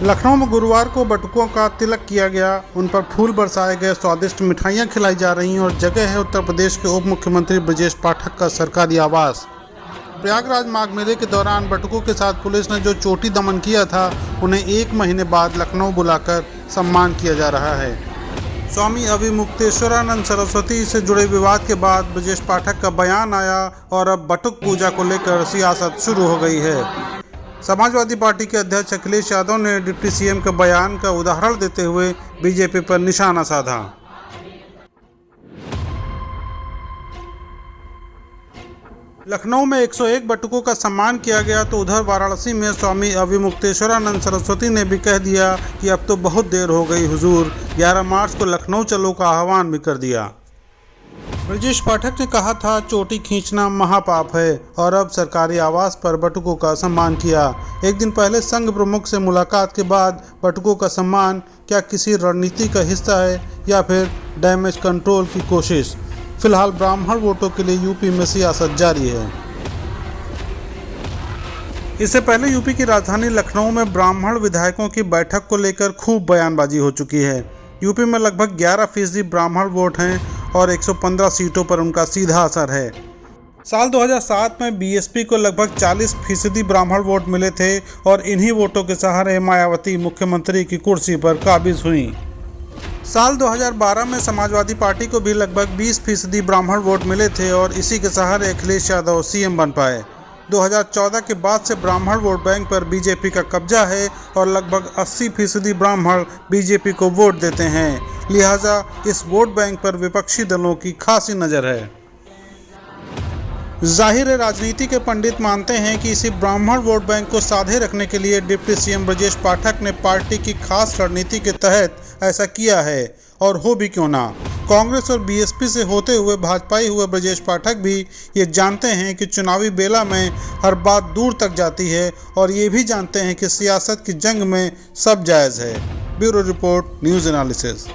लखनऊ में गुरुवार को बटुकों का तिलक किया गया, उन पर फूल बरसाए गए, स्वादिष्ट मिठाइयां खिलाई जा रही हैं और जगह है उत्तर प्रदेश के उप मुख्यमंत्री ब्रजेश पाठक का सरकारी आवास। प्रयागराज माघ मेले के दौरान बटुकों के साथ पुलिस ने जो चोटी दमन किया था, उन्हें 1 महीने बाद लखनऊ बुलाकर सम्मान किया जा रहा है। स्वामी अविमुक्तेश्वरानंद सरस्वती से जुड़े विवाद के बाद ब्रजेश पाठक का बयान आया और अब बटुक पूजा को लेकर सियासत शुरू हो गई है। समाजवादी पार्टी के अध्यक्ष अखिलेश यादव ने डिप्टी सीएम के बयान का उदाहरण देते हुए बीजेपी पर निशाना साधा। लखनऊ में 101 बटुकों का सम्मान किया गया तो उधर वाराणसी में स्वामी अविमुक्तेश्वरानंद सरस्वती ने भी कह दिया कि अब तो बहुत देर हो गई हुजूर, 11 मार्च को लखनऊ चलो का आह्वान भी कर दिया। ब्रजेश पाठक ने कहा था चोटी खींचना महापाप है और अब सरकारी आवास पर बटुकों का सम्मान किया। एक दिन पहले संघ प्रमुख से मुलाकात के बाद बटुकों का सम्मान क्या किसी रणनीति का हिस्सा है या फिर डैमेज कंट्रोल की कोशिश? फिलहाल ब्राह्मण वोटों के लिए यूपी में सियासत जारी है। इससे पहले यूपी की राजधानी लखनऊ में ब्राह्मण विधायकों की बैठक को लेकर खूब बयानबाजी हो चुकी है। यूपी में लगभग 11% ब्राह्मण वोट हैं और 115 सीटों पर उनका सीधा असर है। साल 2007 में बीएसपी को लगभग 40% ब्राह्मण वोट मिले थे और इन्हीं वोटों के सहारे मायावती मुख्यमंत्री की कुर्सी पर काबिज हुई। साल 2012 में समाजवादी पार्टी को भी लगभग 20% ब्राह्मण वोट मिले थे और इसी के सहारे अखिलेश यादव सीएम बन पाए। 2014 के बाद से ब्राह्मण वोट बैंक पर बीजेपी का कब्जा है और लगभग 80% ब्राह्मण बीजेपी को वोट देते हैं। लिहाजा इस वोट बैंक पर विपक्षी दलों की खासी नज़र है। जाहिर है राजनीति के पंडित मानते हैं कि इसी ब्राह्मण वोट बैंक को साधे रखने के लिए डिप्टी सीएम ब्रजेश पाठक ने पार्टी की खास रणनीति के तहत ऐसा किया है, और हो भी क्यों ना। कांग्रेस और बीएसपी से होते हुए भाजपाई हुए ब्रजेश पाठक भी ये जानते हैं कि चुनावी बेला में हर बात दूर तक जाती है और ये भी जानते हैं कि सियासत की जंग में सब जायज़ है। Bureau report, news analysis.